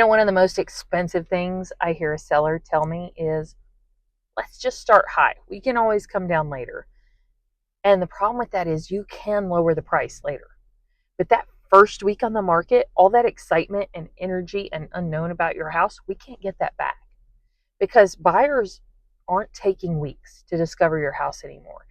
One of the most expensive things I hear a seller tell me is, let's just start high. We can always come down later. And the problem with that is you can lower the price later. But that first week on the market, all that excitement and energy and unknown about your house, we can't get that back because buyers aren't taking weeks to discover your house anymore.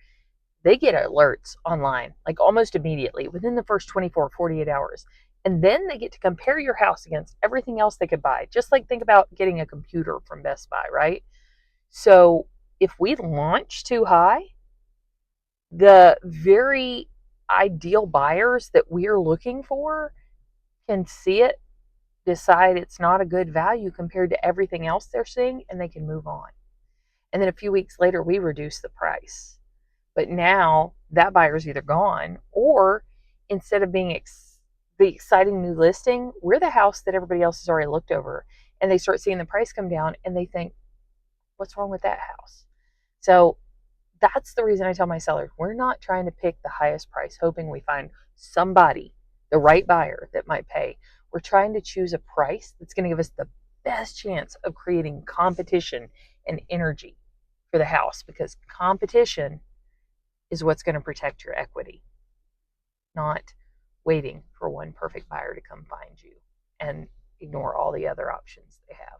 They get alerts online like almost immediately within the first 24, 48 hours. And then they get to compare your house against everything else they could buy. Just like think about getting a computer from Best Buy, right? So if we launch too high, the very ideal buyers that we're looking for can see it, decide it's not a good value compared to everything else they're seeing, and they can move on. And then a few weeks later, we reduce the price. But now that buyer's either gone, or instead of being the exciting new listing, we're the house that everybody else has already looked over. And they start seeing the price come down and they think, what's wrong with that house? So that's the reason I tell my sellers, we're not trying to pick the highest price, hoping we find somebody, the right buyer that might pay. We're trying to choose a price that's going to give us the best chance of creating competition and energy for the house, because competition is what's going to protect your equity, not waiting for one perfect buyer to come find you and ignore all the other options they have.